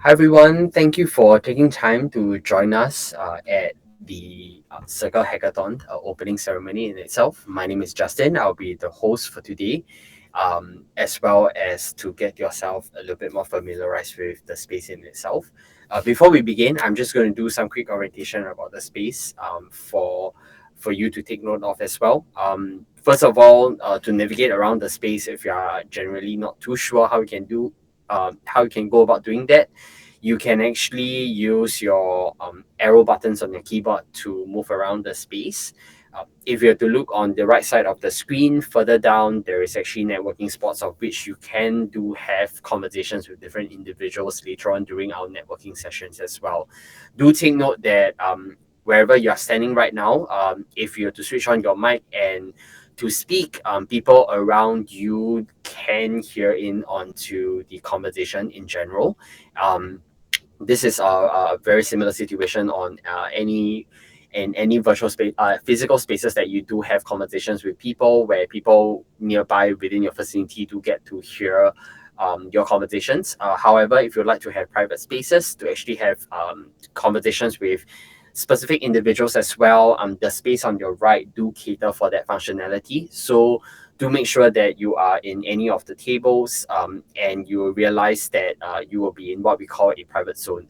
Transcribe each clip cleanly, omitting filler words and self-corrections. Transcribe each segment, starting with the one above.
Hi everyone, thank you for taking time to join us at the Circle Hackathon opening ceremony in itself. My name is Justin. I'll be the host for today, as well as to get yourself a little bit more familiarized with the space in itself. Before we begin, I'm just going to do some quick orientation about the space for you to take note of as well. First of all, to navigate around the space, if you are generally not too sure how you can go about doing that, you can actually use your arrow buttons on your keyboard to move around the space. If you have to look on the right side of the screen, further down, there is actually networking spots of which you can have conversations with different individuals later on during our networking sessions as well. Do take note that wherever you are standing right now, if you have to switch on your mic and to speak, people around you can hear in onto the conversation in general. This is a very similar situation on any virtual space, physical spaces that you do have conversations with people, where people nearby within your vicinity do get to hear your conversations. However, if you'd like to have private spaces to actually have conversations with specific individuals as well, the space on your right do cater for that functionality. So do make sure that you are in any of the tables, and you will realize that you will be in what we call a private zone.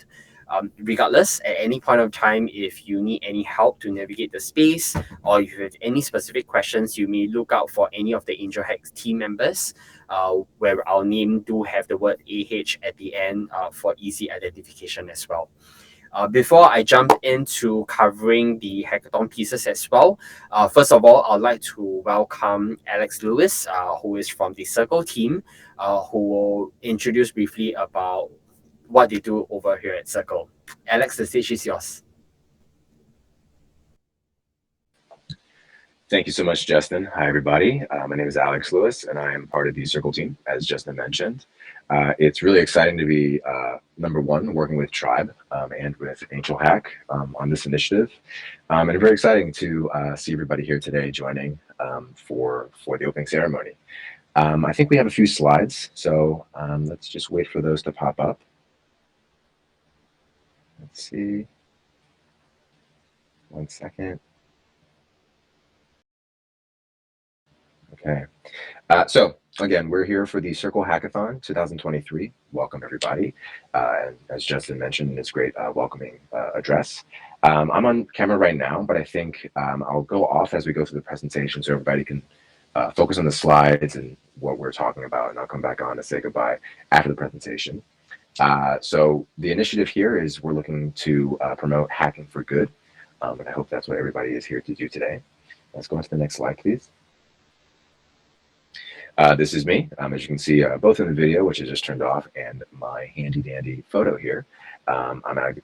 Regardless, at any point of time, if you need any help to navigate the space, or if you have any specific questions, you may look out for any of the AngelHack team members, where our name do have the word AH at the end for easy identification as well. Before I jump into covering the hackathon pieces as well, first of all, I'd like to welcome Alex Lewis, who is from the Circle team, who will introduce briefly about what they do over here at Circle. Alex, the stage is yours. Thank you so much, Justin. Hi, everybody. My name is Alex Lewis, and I am part of the Circle team, as Justin mentioned. It's really exciting to be, number one, working with Tribe and with AngelHack on this initiative. And very exciting to see everybody here today joining for the opening ceremony. I think we have a few slides, so let's just wait for those to pop up. Let's see. 1 second. Okay. So again, we're here for the Circle Hackathon 2023. Welcome, everybody. And as Justin mentioned, it's great welcoming address. I'm on camera right now, but I think I'll go off as we go through the presentation so everybody can focus on the slides and what we're talking about, and I'll come back on to say goodbye after the presentation. So the initiative here is we're looking to promote hacking for good, and I hope that's what everybody is here to do today. Let's go on to the next slide, please. This is me, as you can see, both in the video, which is just turned off, and my handy dandy photo here. I'm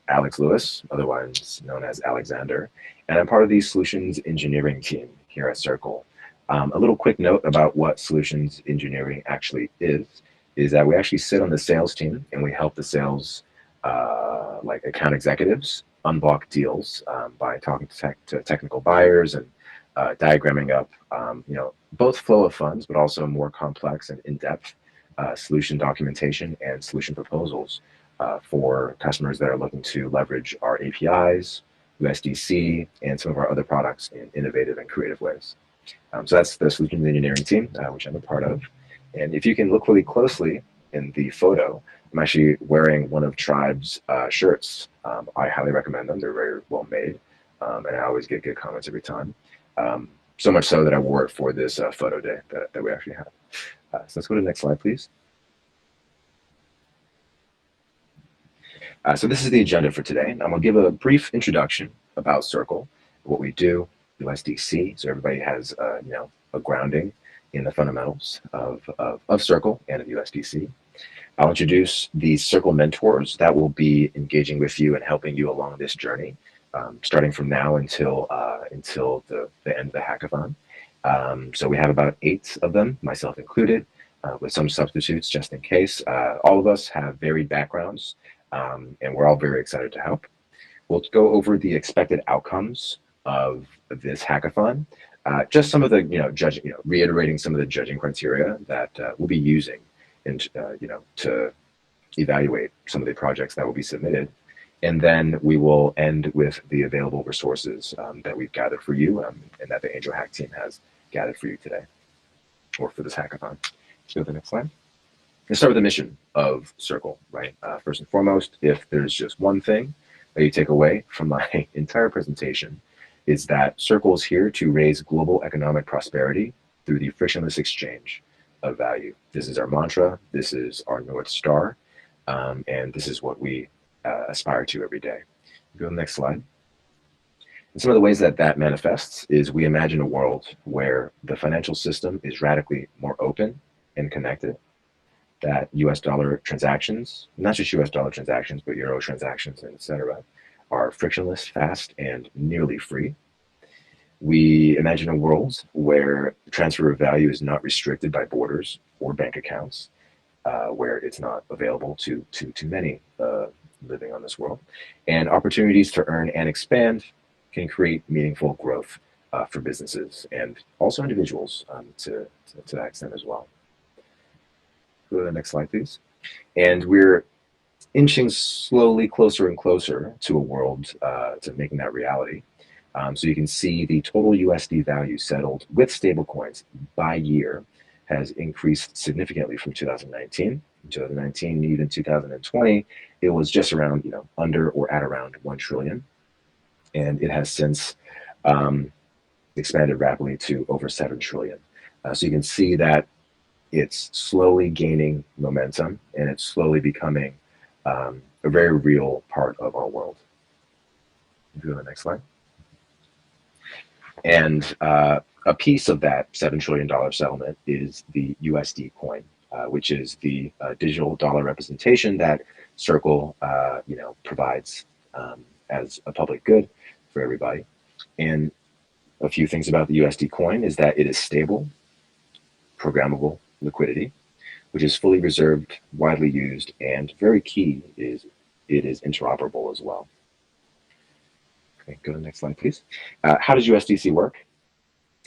Alex Lewis, otherwise known as Alexander, and I'm part of the solutions engineering team here at Circle. A little quick note about what solutions engineering actually is that we actually sit on the sales team, and we help the sales like account executives unblock deals by talking to technical buyers and diagramming up, both flow of funds, but also more complex and in-depth solution documentation and solution proposals for customers that are looking to leverage our APIs, USDC, and some of our other products in innovative and creative ways. So that's the solutions engineering team, which I'm a part of. And if you can look really closely in the photo, I'm actually wearing one of Tribe's shirts. I highly recommend them. They're very well made, and I always get good comments every time. So much so that I wore it for this photo day that we actually had. So let's go to the next slide, please. So this is the agenda for today. I'm going to give a brief introduction about Circle, what we do, USDC, so everybody has a grounding in the fundamentals of Circle and of USDC. I'll introduce the Circle mentors that will be engaging with you and helping you along this journey, starting from now until the end of the hackathon. So we have about 8 of them, myself included, with some substitutes just in case. All of us have varied backgrounds, and we're all very excited to help. We'll go over the expected outcomes of this hackathon, just some of the reiterating some of the judging criteria that we'll be using, and to evaluate some of the projects that will be submitted. And then we will end with the available resources that we've gathered for you and that the AngelHack team has gathered for you today, or for this hackathon. Let's go to the next slide. Let's start with the mission of Circle, right? First and foremost, if there's just one thing that you take away from my entire presentation, is that Circle is here to raise global economic prosperity through the frictionless exchange of value. This is our mantra, this is our North Star, and this is what we aspire to every day. Go to the next slide. And some of the ways that that manifests is we imagine a world where the financial system is radically more open and connected, that US dollar transactions, not just US dollar transactions, but euro transactions, and etc., are frictionless, fast, and nearly free. We imagine a world where transfer of value is not restricted by borders or bank accounts, where it's not available to many living on this world. And opportunities to earn and expand can create meaningful growth for businesses and also individuals to that extent as well. Go to the next slide, please. And we're inching slowly closer and closer to a world to making that reality. So you can see the total USD value settled with stablecoins by year has increased significantly from 2019. In 2019, even 2020, it was just around, under or at around 1 trillion. And it has since expanded rapidly to over 7 trillion. So you can see that it's slowly gaining momentum and it's slowly becoming a very real part of our world. Go to the next slide. And a piece of that $7 trillion settlement is the USD coin, which is the digital dollar representation that Circle, provides as a public good for everybody. And a few things about the USD coin is that it is stable, programmable liquidity, which is fully reserved, widely used, and very key is it is interoperable as well. Okay, go to the next slide, please. How does USDC work?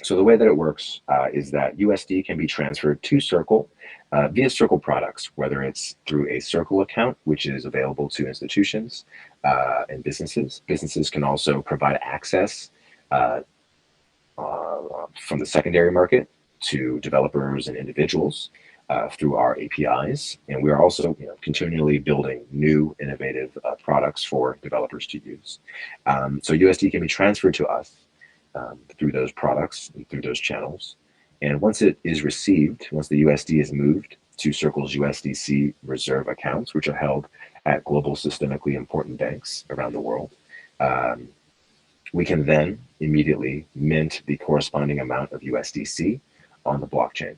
So the way that it works is that USD can be transferred to Circle via Circle products, whether it's through a Circle account, which is available to institutions and businesses. Businesses can also provide access from the secondary market to developers and individuals through our APIs. And we are also continually building new innovative products for developers to use. So USD can be transferred to us through those products and through those channels. And once it is received, once the USD is moved to Circle's USDC reserve accounts, which are held at global systemically important banks around the world, we can then immediately mint the corresponding amount of USDC on the blockchain.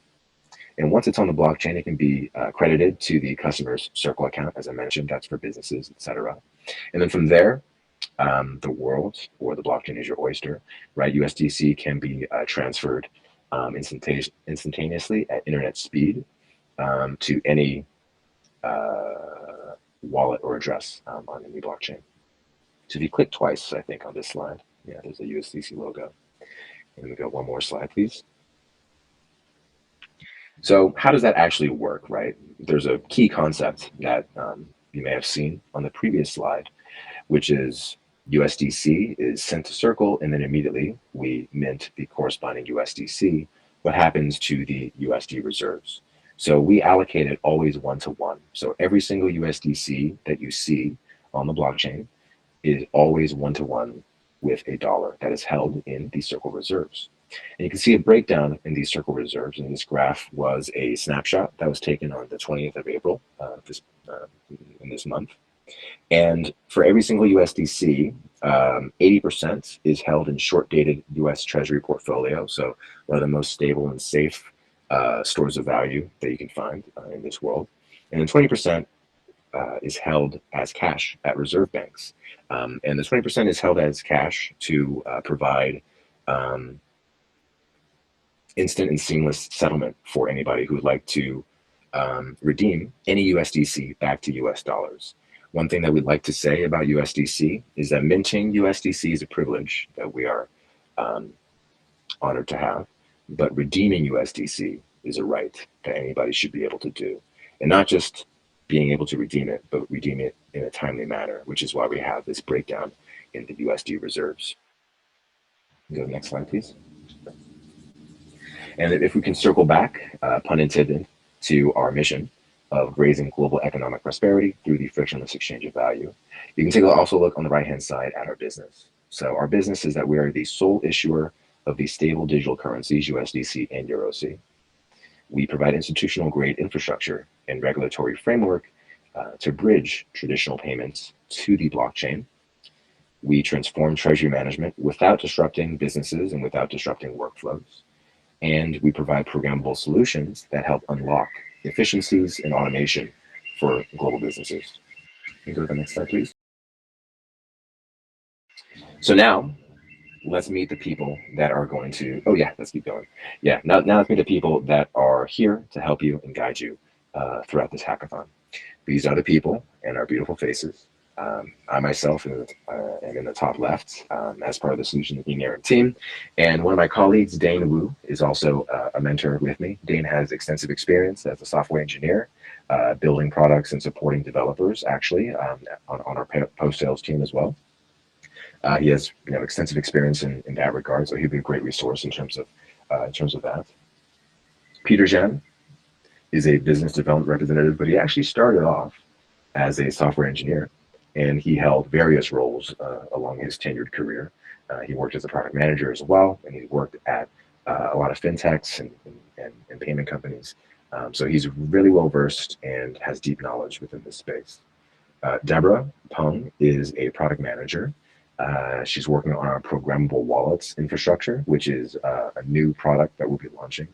And once it's on the blockchain, it can be credited to the customer's Circle account. As I mentioned, that's for businesses, etc. And then from there, the world, or the blockchain is your oyster, right? USDC can be transferred instantaneously at internet speed to any wallet or address on any blockchain. So if you click twice, I think, on this slide, yeah, there's a USDC logo. And we go one more slide, please. So how does that actually work, right? There's a key concept that you may have seen on the previous slide, which is USDC is sent to Circle, and then immediately we mint the corresponding USDC. What happens to the USD reserves? So we allocate it always 1-to-1. So every single USDC that you see on the blockchain is always 1-to-1 with a dollar that is held in the Circle reserves. And you can see a breakdown in these Circle reserves, and this graph was a snapshot that was taken on the 20th of April in this month. And for every single USDC, 80% is held in short-dated US Treasury portfolio, so one of the most stable and safe stores of value that you can find in this world. And then 20% is held as cash at reserve banks. And the 20% is held as cash to provide instant and seamless settlement for anybody who would like to redeem any USDC back to US dollars. One thing that we'd like to say about USDC is that minting USDC is a privilege that we are honored to have, but redeeming USDC is a right that anybody should be able to do. And not just being able to redeem it, but redeem it in a timely manner, which is why we have this breakdown in the USD reserves. Go to the next slide, please. And if we can circle back, pun intended, to our mission of raising global economic prosperity through the frictionless exchange of value, you can take also look on the right-hand side at our business. So our business is that we are the sole issuer of the stable digital currencies, USDC and EURC. We provide institutional grade infrastructure and regulatory framework to bridge traditional payments to the blockchain. We transform treasury management without disrupting businesses and without disrupting workflows. And we provide programmable solutions that help unlock efficiencies and automation for global businesses. Can you go to the next slide, please? So now, let's meet the people that are going to, oh yeah, let's keep going. Yeah, now let's meet the people that are here to help you and guide you throughout this hackathon. These are the people and our beautiful faces. I myself am in the top left as part of the Solution Engineering team. And one of my colleagues, Dane Wu, is also a mentor with me. Dane has extensive experience as a software engineer, building products and supporting developers, actually, on our post-sales team as well. He has extensive experience in that regard, so he'd be a great resource in terms of that. Peter Jan is a business development representative, but he actually started off as a software engineer, and he held various roles along his tenured career. He worked as a product manager as well, and he worked at a lot of fintechs and payment companies. So he's really well versed and has deep knowledge within this space. Deborah Peng is a product manager. She's working on our programmable wallets infrastructure, which is a new product that we'll be launching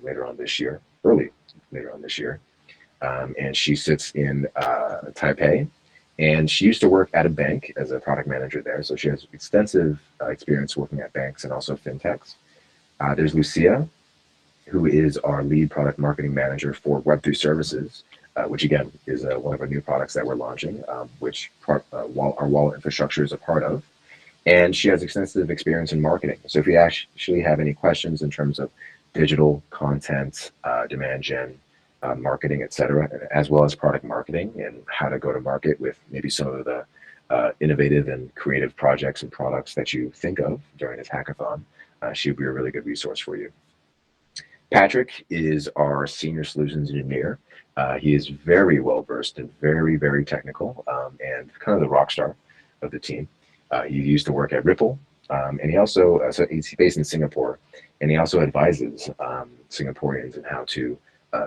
later on this year. And she sits in Taipei, and she used to work at a bank as a product manager there. So she has extensive experience working at banks and also fintechs. There's Lucia, who is our lead product marketing manager for Web3 services, which again is one of our new products that we're launching, which our wallet infrastructure is a part of. And she has extensive experience in marketing. So if you actually have any questions in terms of digital content, demand gen, marketing, etc., as well as product marketing and how to go to market with maybe some of the innovative and creative projects and products that you think of during this hackathon, she would be a really good resource for you. Patrick is our senior solutions engineer. He is very well versed and very, very technical, and kind of the rock star of the team. He used to work at Ripple, and he also, so he's based in Singapore, and he also advises Singaporeans in how to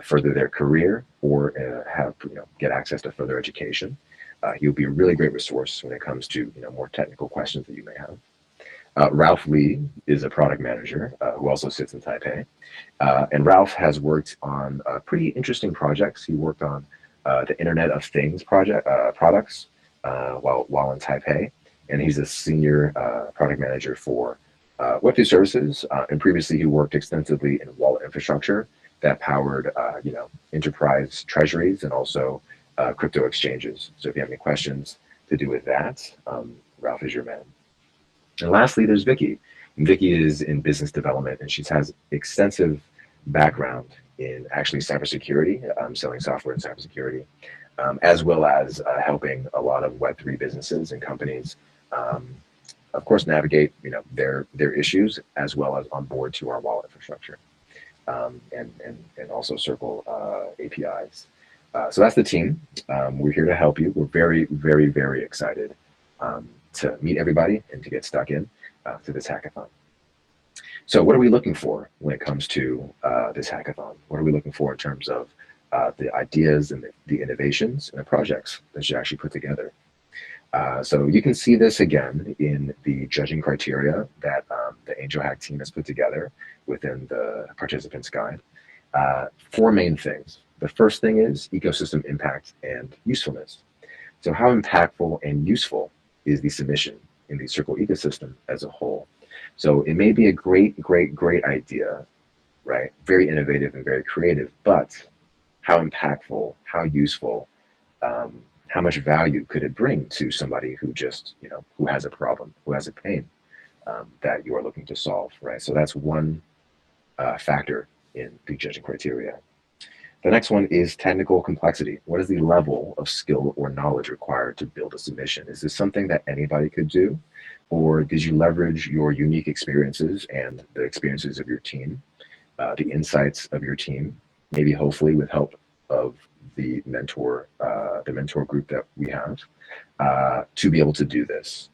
further their career or get access to further education. He'll be a really great resource when it comes to more technical questions that you may have. Ralph Lee is a product manager who also sits in Taipei. And Ralph has worked on pretty interesting projects. He worked on the Internet of Things products while in Taipei. And he's a senior product manager for Web3 services. And previously he worked extensively in wallet infrastructure that powered enterprise treasuries and also crypto exchanges. So if you have any questions to do with that, Ralph is your man. And lastly, there's Vicky. And Vicky is in business development, and she has extensive background in actually cybersecurity, selling software in cybersecurity, as well as helping a lot of Web3 businesses and companies, of course, navigate their issues as well as onboard to our wallet infrastructure, and also circle APIs. So that's the team. We're here to help you. We're very, very, very excited to meet everybody and to get stuck in to this hackathon. So what are we looking for when it comes to this hackathon? What are we looking for in terms of the ideas and the innovations and the projects that you actually put together? So you can see this again in the judging criteria that the AngelHack team has put together within the participants guide. 4 main things. The first thing is ecosystem impact and usefulness. So how impactful and useful is the submission in the Circle ecosystem as a whole? So it may be a great, great, great idea, right? Very innovative and very creative, but how impactful, how useful, how much value could it bring to somebody who just, who has a problem, who has a pain that you are looking to solve, right? So that's one factor in the judging criteria. The next one is technical complexity. What is the level of skill or knowledge required to build a submission? Is this something that anybody could do? Or did you leverage your unique experiences and the experiences of your team, the insights of your team, maybe hopefully with help of the mentor group that we have, to be able to do this?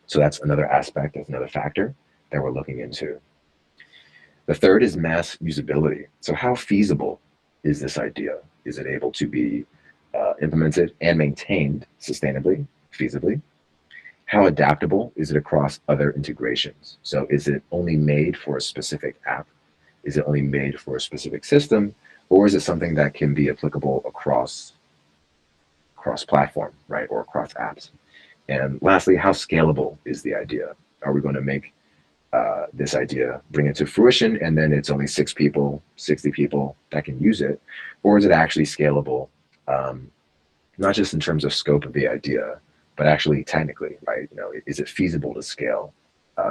So that's another aspect, that's another factor that we're looking into. The third is mass usability. So how feasible is this idea? Is it able to be implemented and maintained sustainably, feasibly? How adaptable is it across other integrations? So is it only made for a specific app? Is it only made for a specific system? Or is it something that can be applicable across platform, right? Or across apps? And lastly, how scalable is the idea? Are we going to make this idea, bring it to fruition, and then it's only 6 people, 60 people that can use it? Or is it actually scalable, not just in terms of scope of the idea, but actually technically, right? Is it feasible to scale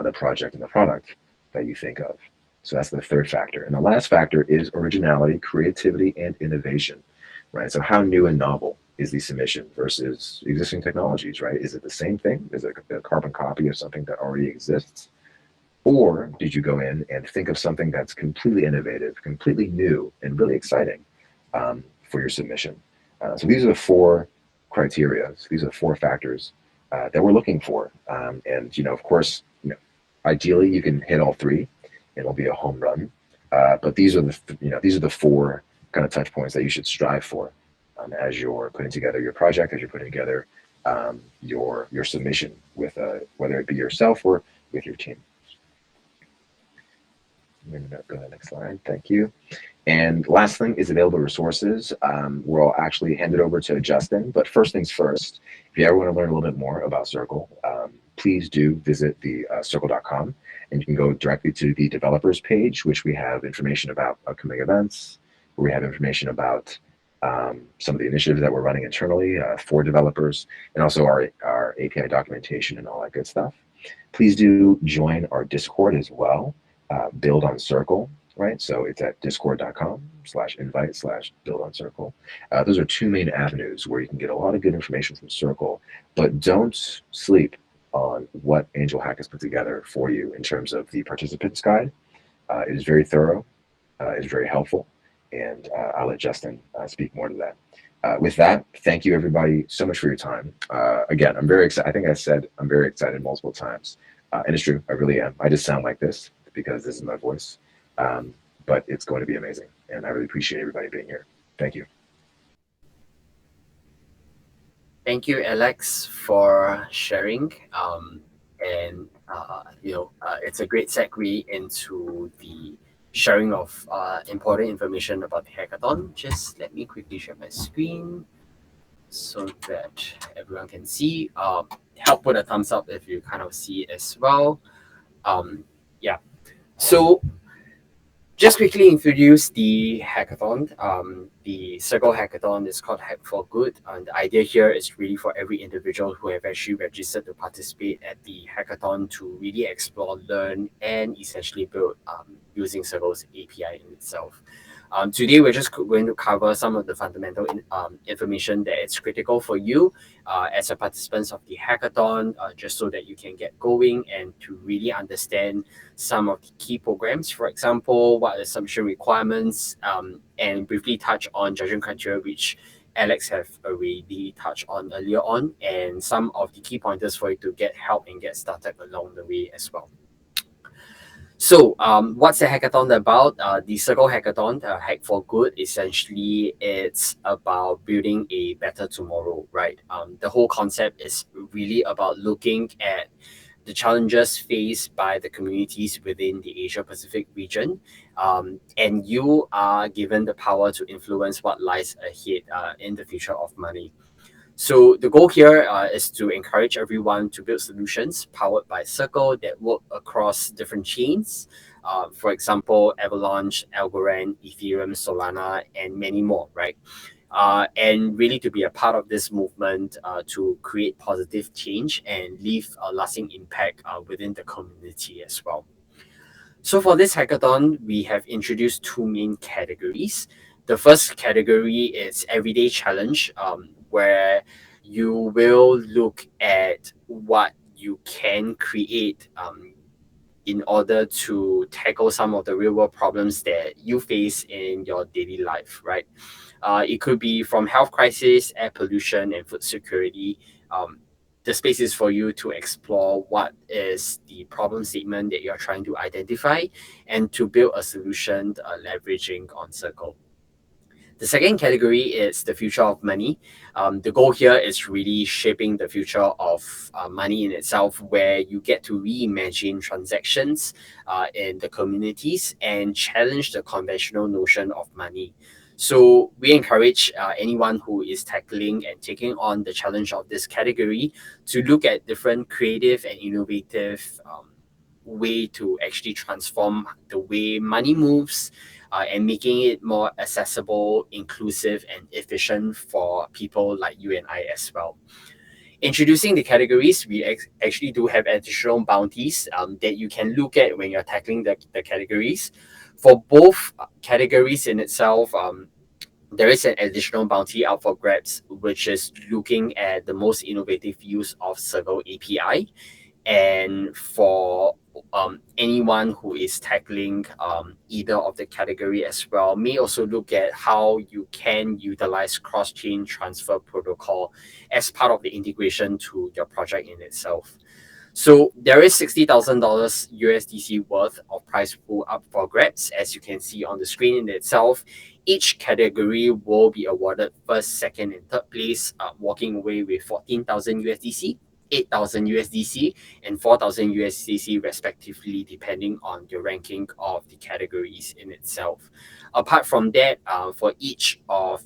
the project and the product that you think of? So that's the third factor. And the last factor is originality, creativity, and innovation, right? So how new and novel is the submission versus existing technologies, right? Is it the same thing? Is it a carbon copy of something that already exists? Or did you go in and think of something that's completely innovative, completely new, and really exciting for your submission? So these are the 4 criteria. So these are the 4 factors that we're looking for. And of course, ideally you can hit all 3, and it'll be a home run. But these are the 4 kind of touch points that you should strive for as you're putting together your project, as you're putting together your submission with whether it be yourself or with your team. I'm going to go to the next slide. Thank you. And last thing is available resources. We'll actually hand it over to Justin. But first things first, if you ever want to learn a little bit more about Circle, please do visit the circle.com, and you can go directly to the developers page, which we have information about upcoming events, where we have information about some of the initiatives that we're running internally for developers, and also our API documentation and all that good stuff. Please do join our Discord as well. Build on Circle, right? So it's at discord.com/invite/build on Circle. Those are 2 main avenues where you can get a lot of good information from Circle, but don't sleep on what AngelHack has put together for you in terms of the participants guide. It is very thorough, it is very helpful, and I'll let Justin speak more to that. With that, thank you everybody so much for your time. Again, I'm very excited. I think I said I'm very excited multiple times, and it's true, I really am. I just sound like this because this is my voice, but it's going to be amazing, and I really appreciate everybody being here. Thank you. Thank you, Alex, for sharing. It's a great segue into the sharing of important information about the hackathon. Just let me quickly share my screen so that everyone can see. Help put a thumbs up if you kind of see it as well. Yeah. So just quickly introduce the hackathon. The Circle Hackathon is called Hack for Good. And the idea here is really for every individual who have actually registered to participate at the hackathon to really explore, learn, and essentially build using Circle's API in itself. Today, we're just going to cover some of the fundamental information that is critical for you as a participant of the hackathon, just so that you can get going and to really understand some of the key programs. For example, what are the submission requirements, and briefly touch on judging criteria, which Alex have already touched on earlier on, and some of the key pointers for you to get help and get started along the way as well. So what's the hackathon about? The Circle Hackathon, Hack for Good, essentially it's about building a better tomorrow, right? The whole concept is really about looking at the challenges faced by the communities within the Asia Pacific region, and you are given the power to influence what lies ahead in the future of money. So the goal here is to encourage everyone to build solutions powered by Circle that work across different chains. For example, Avalanche, Algorand, Ethereum, Solana, and many more, right? And really to be a part of this movement to create positive change and leave a lasting impact within the community as well. So for this hackathon, we have introduced two main categories. The first category is everyday challenge, where you will look at what you can create in order to tackle some of the real world problems that you face in your daily life, right? It could be from health crisis, air pollution, and food security. Um, the space is for you to explore what is the problem statement that you're trying to identify and to build a solution leveraging on Circle. The second category is the future of money. The goal here is really shaping the future of money in itself, where you get to reimagine transactions in the communities and challenge the conventional notion of money. So we encourage anyone who is tackling and taking on the challenge of this category to look at different creative and innovative way to actually transform the way money moves and making it more accessible, inclusive, and efficient for people like you and I as well. Introducing the categories, we actually do have additional bounties that you can look at when you're tackling the categories. For both categories in itself, there is an additional bounty out for grabs, which is looking at the most innovative use of Circle API. And for anyone who is tackling either of the category as well, may also look at how you can utilize cross-chain transfer protocol as part of the integration to your project in itself. So there is $60,000 USDC worth of prize pool up for grabs, as you can see on the screen in itself. Each category will be awarded first, second, and third place, walking away with 14,000 USDC, 8,000 USDC, and 4,000 USDC respectively, depending on the ranking of the categories in itself. Apart from that, for each of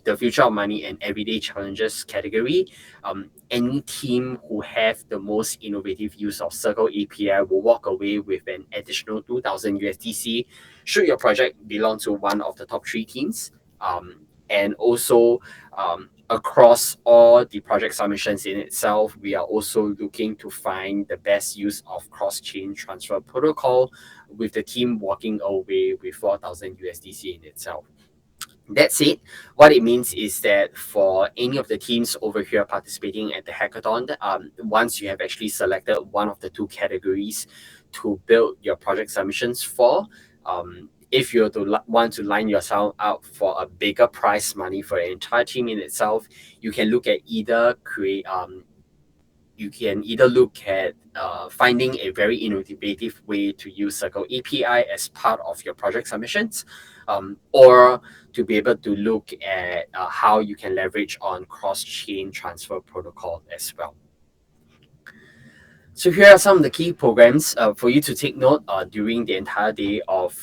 the future of money and everyday challenges category, any team who have the most innovative use of Circle API will walk away with an additional 2,000 USDC should your project belong to one of the top three teams. And also, across all the project submissions in itself, we are also looking to find the best use of cross-chain transfer protocol, with the team walking away with 4,000 USDC in itself. That said, what it means is that for any of the teams over here participating at the hackathon, once you have actually selected one of the two categories to build your project submissions for, if you're to want to line yourself out for a bigger prize money for an entire team in itself, you can look at either create you can either look at finding a very innovative way to use Circle API as part of your project submissions, or to be able to look at how you can leverage on cross-chain transfer protocol as well. So here are some of the key programs for you to take note during the entire day of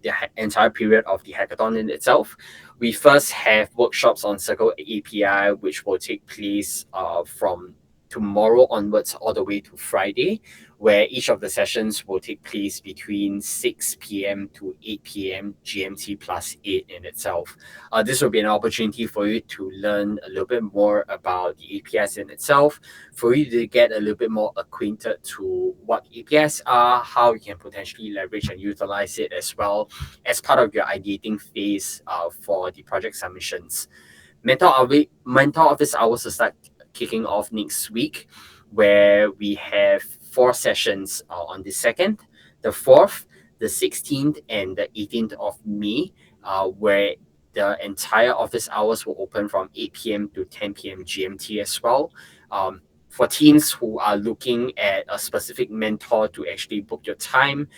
the entire period of the hackathon in itself. We first have workshops on Circle API, which will take place from tomorrow onwards all the way to Friday, where each of the sessions will take place between 6 p.m. to 8 p.m. GMT plus 8 in itself. This will be an opportunity for you to learn a little bit more about the APIs in itself, for you to get a little bit more acquainted to what APIs are, how you can potentially leverage and utilize it as well as part of your ideating phase for the project submissions. Mentor office hours will start kicking off next week, where we have 4 sessions on the 2nd, the 4th, the 16th, and the 18th of May, where the entire office hours will open from 8 p.m. to 10 p.m. GMT as well. For teams who are looking at a specific mentor to actually book their time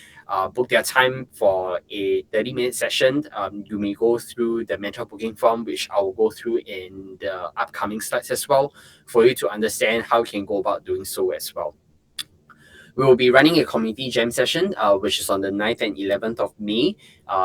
for a 30-minute session, you may go through the mentor booking form, which I will go through in the upcoming slides as well, for you to understand how you can go about doing so as well. We will be running a community jam session, which is on the 9th and 11th of May,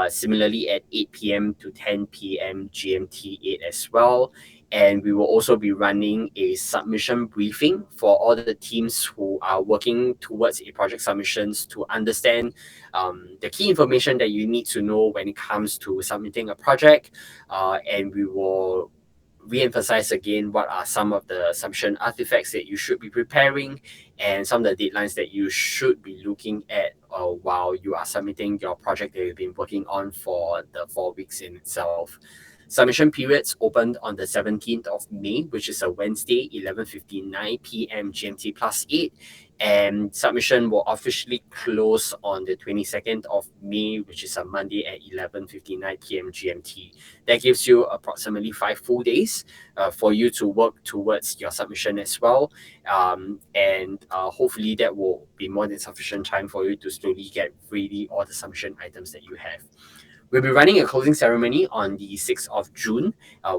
similarly at 8 p.m. to 10 p.m. GMT 8 as well. And we will also be running a submission briefing for all the teams who are working towards a project submissions to understand the key information that you need to know when it comes to submitting a project. And we will re-emphasize again what are some of the submission artifacts that you should be preparing and some of the deadlines that you should be looking at while you are submitting your project that you've been working on for the 4 weeks in itself. Submission periods opened on the 17th of May, which is a Wednesday, 11:59 p.m. GMT plus 8. And submission will officially close on the 22nd of May, which is a Monday at 11:59 p.m. GMT. That gives you approximately 5 full days for you to work towards your submission as well. And hopefully that will be more than sufficient time for you to slowly get ready all the submission items that you have. We'll be running a closing ceremony on the 6th of June,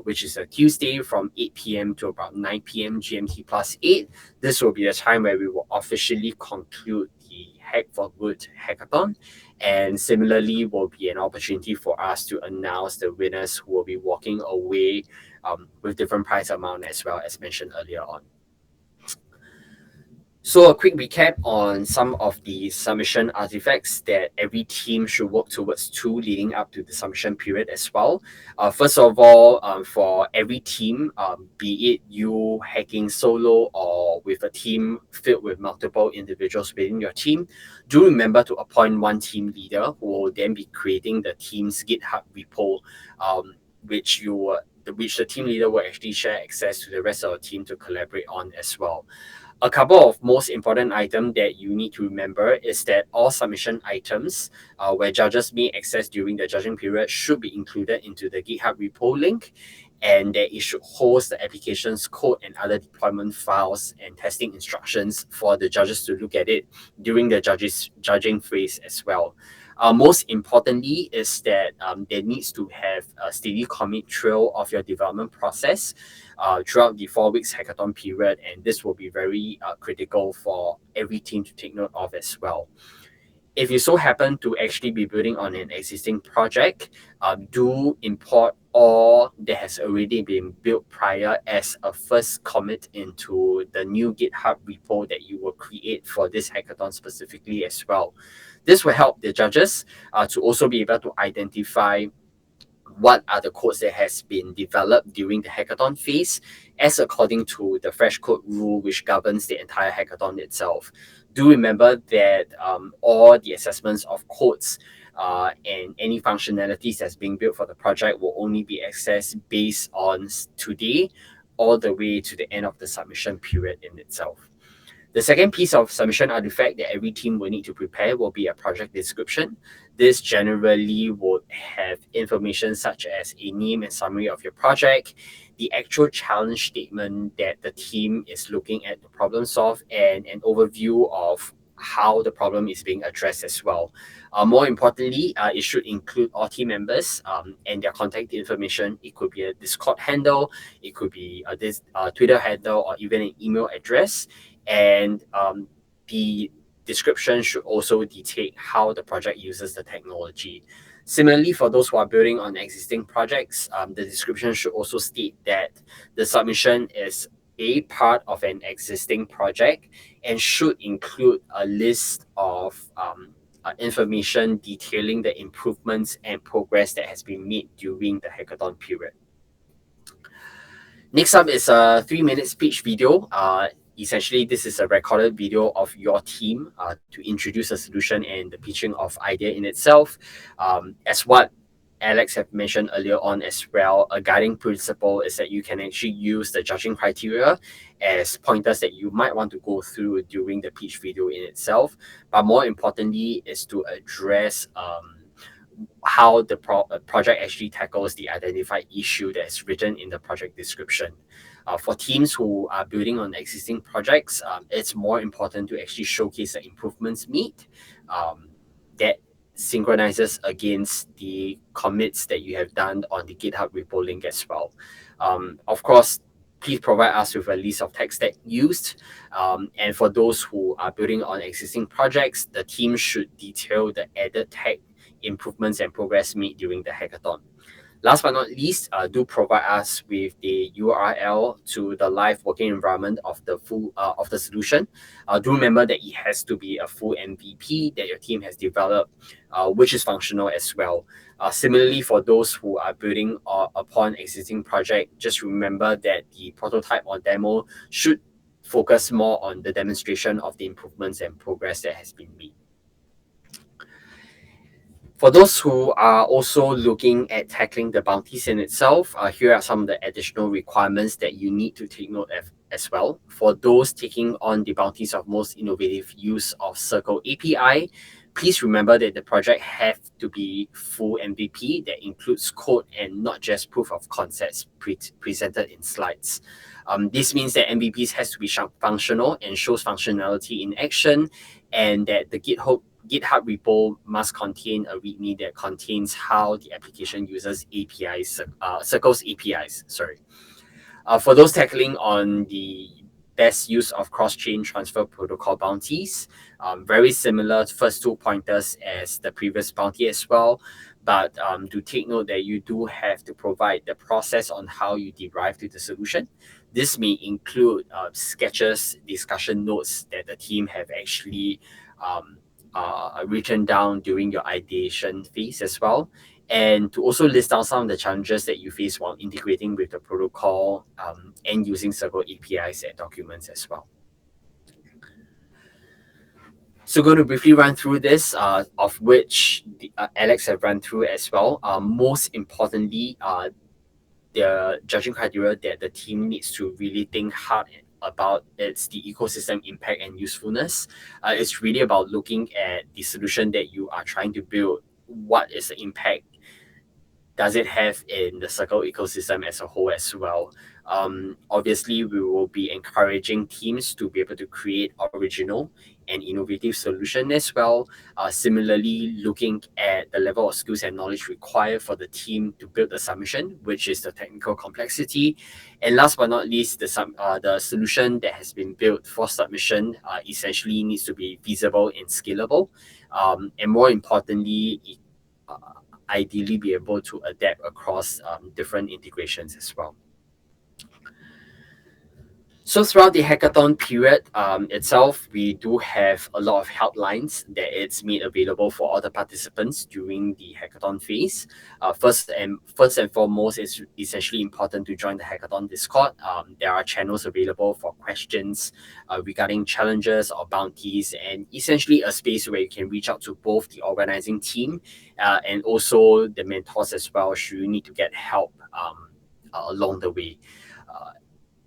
which is a Tuesday from 8 p.m. to about 9 p.m. GMT plus 8. This will be the time where we will officially conclude the Hack for Good hackathon. And similarly, will be an opportunity for us to announce the winners who will be walking away with different prize amount as well as mentioned earlier on. So a quick recap on some of the submission artifacts that every team should work towards leading up to the submission period as well. First of all, for every team, be it you hacking solo or with a team filled with multiple individuals within your team, do remember to appoint one team leader who will then be creating the team's GitHub repo, which the team leader will actually share access to the rest of the team to collaborate on as well. A couple of most important items that you need to remember is that all submission items where judges may access during the judging period should be included into the GitHub repo link, and that it should host the application's code and other deployment files and testing instructions for the judges to look at it during the judging phase as well. Most importantly is that there needs to have a steady commit trail of your development process throughout the 4 weeks hackathon period, and this will be very critical for every team to take note of as well. If you so happen to actually be building on an existing project, do import all that has already been built prior as a first commit into the new GitHub repo that you will create for this hackathon specifically as well. This will help the judges to also be able to identify what are the codes that has been developed during the hackathon phase as according to the fresh code rule which governs the entire hackathon itself. Do remember that all the assessments of codes and any functionalities that's being built for the project will only be accessed based on today all the way to the end of the submission period in itself. The second piece of submission artifact that every team will need to prepare will be a project description. This generally would have information such as a name and summary of your project, the actual challenge statement that the team is looking at to problem solve, and an overview of how the problem is being addressed as well. More importantly, it should include all team members and their contact information. It could be a Discord handle, it could be a Twitter handle, or even an email address. And the description should also detail how the project uses the technology. Similarly, for those who are building on existing projects, the description should also state that the submission is a part of an existing project and should include a list of information detailing the improvements and progress that has been made during the hackathon period. Next up is a 3-minute speech video. Essentially, this is a recorded video of your team to introduce a solution and the pitching of idea in itself. As what Alex have mentioned earlier on as well, a guiding principle is that you can actually use the judging criteria as pointers that you might want to go through during the pitch video in itself. But more importantly is to address how the project actually tackles the identified issue that's written in the project description. For teams who are building on existing projects, it's more important to actually showcase the improvements made that synchronizes against the commits that you have done on the GitHub repo link as well. Of course, please provide us with a list of tech stack used. And for those who are building on existing projects, the team should detail the added tech improvements and progress made during the hackathon. Last but not least, do provide us with the URL to the live working environment of the full of the solution. Do remember that it has to be a full MVP that your team has developed, which is functional as well. Similarly, for those who are building upon existing project, just remember that the prototype or demo should focus more on the demonstration of the improvements and progress that has been made. For those who are also looking at tackling the bounties in itself, here are some of the additional requirements that you need to take note of as well. For those taking on the bounties of most innovative use of Circle API, please remember that the project have to be full MVP that includes code and not just proof of concepts presented in slides. This means that MVPs has to be functional and shows functionality in action, and that the GitHub repo must contain a README that contains how the application uses APIs, Circle's APIs. Sorry. For those tackling on the best use of cross-chain transfer protocol bounties, very similar first two pointers as the previous bounty as well. But do take note that you do have to provide the process on how you derive to the solution. This may include sketches, discussion notes that the team have actually written down during your ideation phase as well, and to also list down some of the challenges that you face while integrating with the protocol and using Circle APIs and documents as well. So going to briefly run through this, of which Alex have run through as well. Most importantly, the judging criteria that the team needs to really think hard about it's the ecosystem impact and usefulness. It's really about looking at the solution that you are trying to build. What is the impact does it have in the Circle ecosystem as a whole as well? Obviously, we will be encouraging teams to be able to create original and innovative solution as well. Similarly, looking at the level of skills and knowledge required for the team to build the submission, which is the technical complexity. And last but not least, the solution that has been built for submission essentially needs to be feasible and scalable. And more importantly, ideally be able to adapt across different integrations as well. So throughout the hackathon period itself, we do have a lot of helplines that it's made available for all the participants during the hackathon phase. First and foremost, it's essentially important to join the hackathon Discord. There are channels available for questions regarding challenges or bounties, and essentially a space where you can reach out to both the organizing team and also the mentors as well, should you need to get help along the way.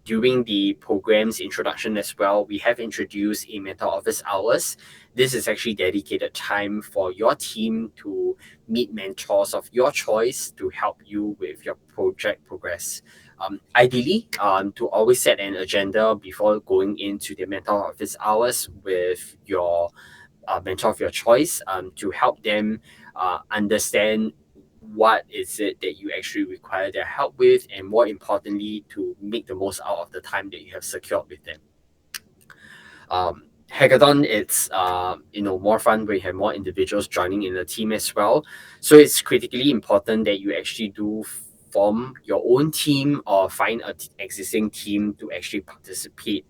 During the program's introduction as well, we have introduced a mentor office hours. This is actually dedicated time for your team to meet mentors of your choice to help you with your project progress. Ideally, to always set an agenda before going into the mentor office hours with your mentor of your choice to help them understand what is it that you actually require their help with, and more importantly, to make the most out of the time that you have secured with them. Hackathon, it's more fun when you have more individuals joining in the team as well. So it's critically important that you actually do form your own team or find an existing team to actually participate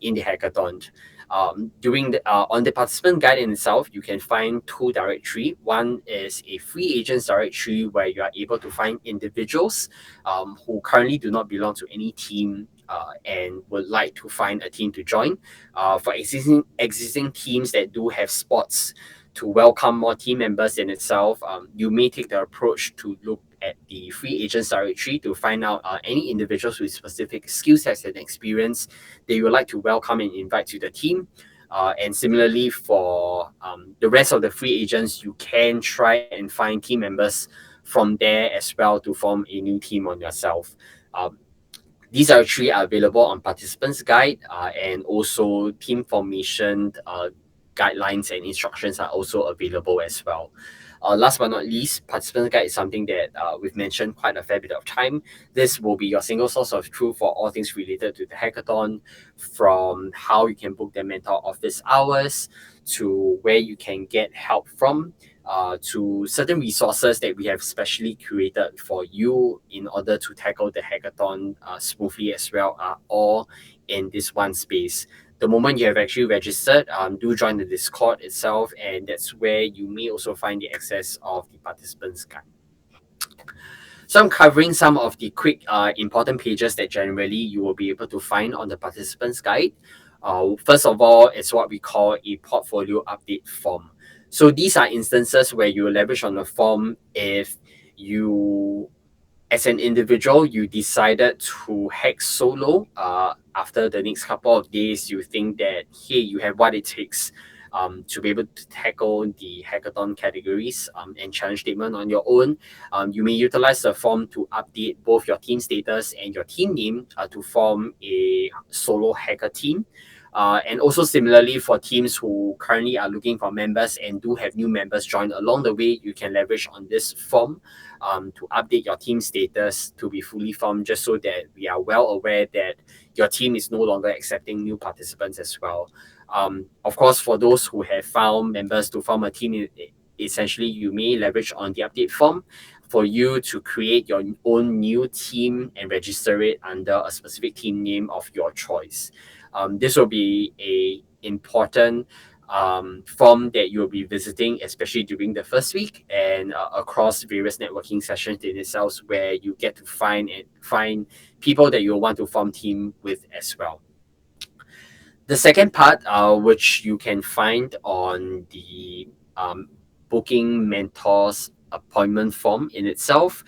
in the hackathon. On the participant guide in itself, you can find two directory. One is a free agents directory where you are able to find individuals who currently do not belong to any team and would like to find a team to join. For existing teams that do have spots to welcome more team members in itself, you may take the approach to look at the free agents directory to find out any individuals with specific skill sets and experience that you would like to welcome and invite to the team. And similarly, for the rest of the free agents, you can try and find team members from there as well to form a new team on yourself. These actually are available on Participants Guide, and also team formation guidelines and instructions are also available as well. Last but not least, Participants Guide is something that we've mentioned quite a fair bit of time. This will be your single source of truth for all things related to the hackathon, from how you can book the mentor office hours to where you can get help from, to certain resources that we have specially curated for you in order to tackle the hackathon smoothly as well, are all in this one space. The moment you have actually registered, do join the Discord itself, and that's where you may also find the access of the participants guide. So I'm covering some of the quick important pages that generally you will be able to find on the participants guide. First of all, it's what we call a portfolio update form. So these are instances where you leverage on the form if you, as an individual, you decided to hack solo. After the next couple of days, you think that, hey, you have what it takes to be able to tackle the hackathon categories and challenge statement on your own. You may utilize the form to update both your team status and your team name to form a solo hacker team. And also similarly for teams who currently are looking for members and do have new members join along the way, you can leverage on this form to update your team status to be fully formed, just so that we are well aware that your team is no longer accepting new participants as well. Of course, for those who have found members to form a team, essentially you may leverage on the update form for you to create your own new team and register it under a specific team name of your choice. This will be a important form that you'll be visiting, especially during the first week and across various networking sessions in itself, where you get to find people that you'll want to form team with as well. The second part, which you can find on the booking mentors appointment form in itself,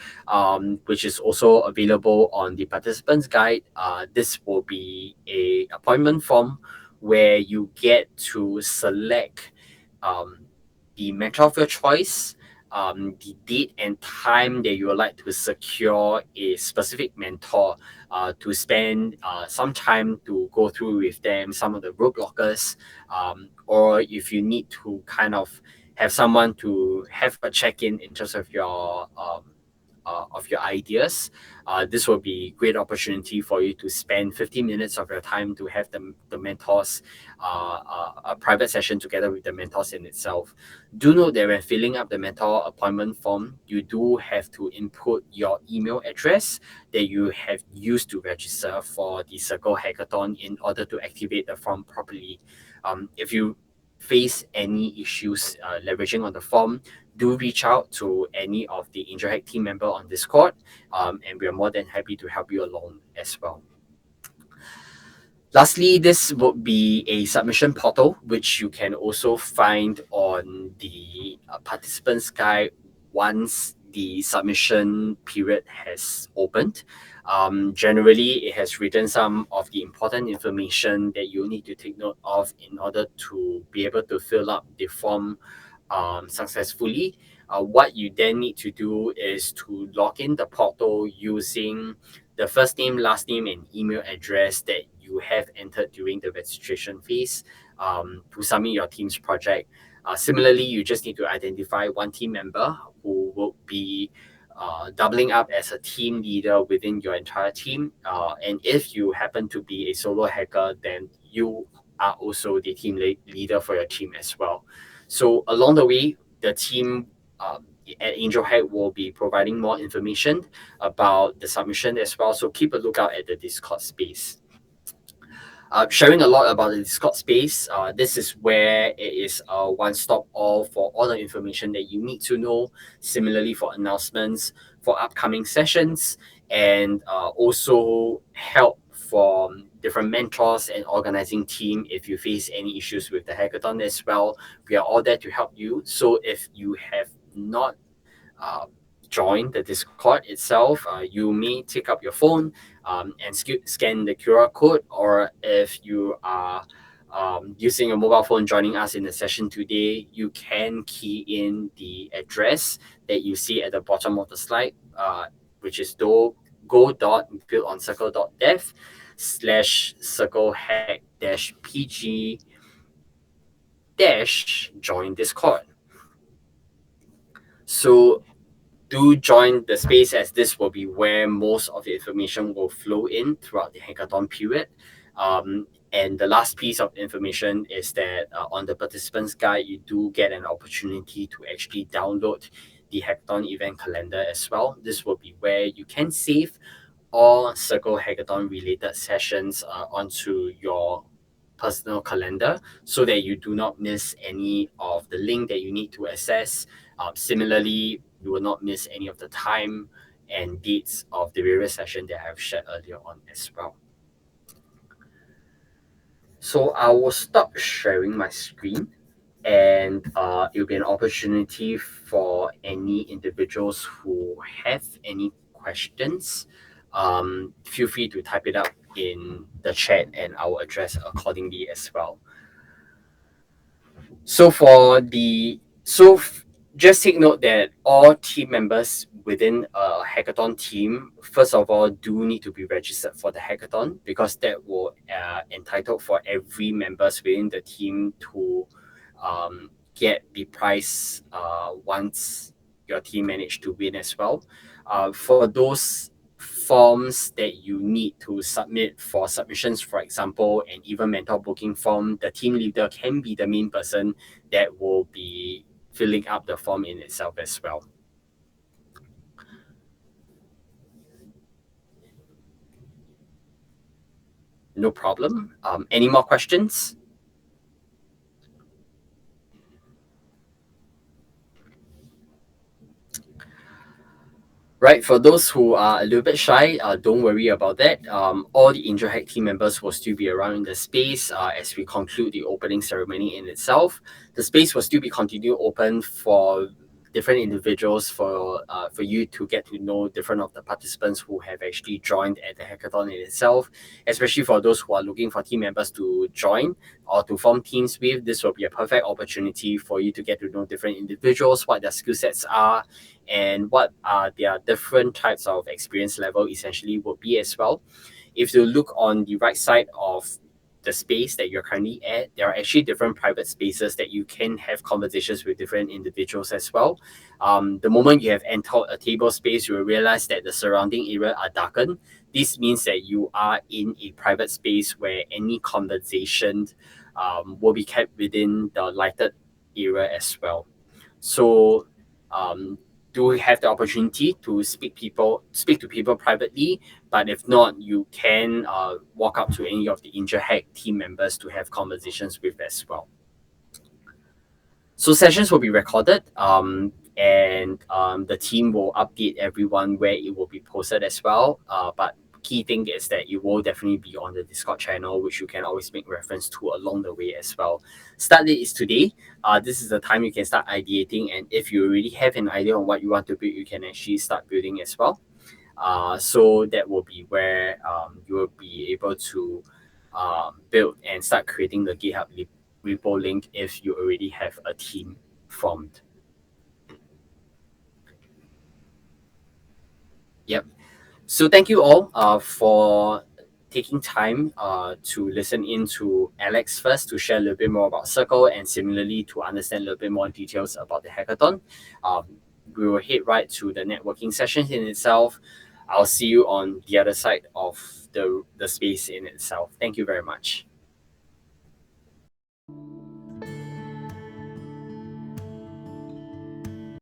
which is also available on the participants guide. This will be a appointment form where you get to select um, the mentor of your choice, the date and time that you would like to secure a specific mentor to spend some time to go through with them some of the roadblockers, or if you need to kind of have someone to have a check-in in terms of your ideas. This will be a great opportunity for you to spend 15 minutes of your time to have the mentors, a private session together with the mentors in itself. Do note that when filling up the mentor appointment form, you do have to input your email address that you have used to register for the Circle Hackathon in order to activate the form properly. If you face any issues leveraging on the form, do reach out to any of the AngelHack team member on Discord, and we are more than happy to help you along as well. Lastly, this would be a submission portal, which you can also find on the participants guide once the submission period has opened. Generally, it has written some of the important information that you need to take note of in order to be able to fill up the form successfully. What you then need to do is to log in the portal using the first name, last name, and email address that you have entered during the registration phase to submit your team's project. Similarly, you just need to identify one team member who will be doubling up as a team leader within your entire team. And if you happen to be a solo hacker, then you are also the team leader for your team as well. So along the way, the team at AngelHack will be providing more information about the submission as well. So keep a lookout at the Discord space. Sharing a lot about the Discord space. This is where it is a one-stop all for all the information that you need to know. Similarly, for announcements, for upcoming sessions, and also help from different mentors and organizing team if you face any issues with the hackathon as well. We are all there to help you. So if you have not uh, join the Discord itself, you may take up your phone and scan the QR code, or if you are using a mobile phone joining us in the session today, you can key in the address that you see at the bottom of the slide, which is go.buildonCircle.dev/circle hack-pg-join Discord. So do join the space, as this will be where most of the information will flow in throughout the hackathon period. And the last piece of information is that on the participants guide, you do get an opportunity to actually download the Hackathon event calendar as well. This will be where you can save all Circle Hackathon related sessions onto your personal calendar so that you do not miss any of the link that you need to access. Similarly, you will not miss any of the time and dates of the various sessions that I have shared earlier on as well. So I will stop sharing my screen, and it will be an opportunity for any individuals who have any questions. Feel free to type it up in the chat and I will address accordingly as well. So for the just take note that all team members within a hackathon team, first of all, do need to be registered for the hackathon, because that will entitle for every members within the team to get the prize once your team managed to win as well. For those forms that you need to submit for submissions, for example, and even mentor booking form, the team leader can be the main person that will be filling up the form in itself as well. No problem. Any more questions? Right, for those who are a little bit shy, don't worry about that. All the AngelHack team members will still be around in the space as we conclude the opening ceremony in itself. The space will still be continued open for different individuals for you to get to know different of the participants who have actually joined at the hackathon in itself, especially for those who are looking for team members to join or to form teams with. This will be a perfect opportunity for you to get to know different individuals, what their skill sets are, and what are their different types of experience level essentially would be as well. If you look on the right side of the space that you're currently at, there are actually different private spaces that you can have conversations with different individuals as well. The moment you have entered a table space, you will realize that the surrounding area are darkened. This means that you are in a private space where any conversation will be kept within the lighted area as well. So do have the opportunity to speak to people privately, but if not, you can walk up to any of the AngelHack team members to have conversations with as well. So sessions will be recorded, and the team will update everyone where it will be posted as well. But key thing is that it will definitely be on the Discord channel, which you can always make reference to along the way as well. Start date is today. This is the time you can start ideating, and if you already have an idea on what you want to build, you can actually start building as well. So that will be where you will be able to build and start creating the GitHub repo link if you already have a team formed. Yep. So thank you all for taking time to listen in to Alex first to share a little bit more about Circle, and similarly to understand a little bit more details about the hackathon. We will head right to the networking session in itself. I'll see you on the other side of the space in itself. Thank you very much.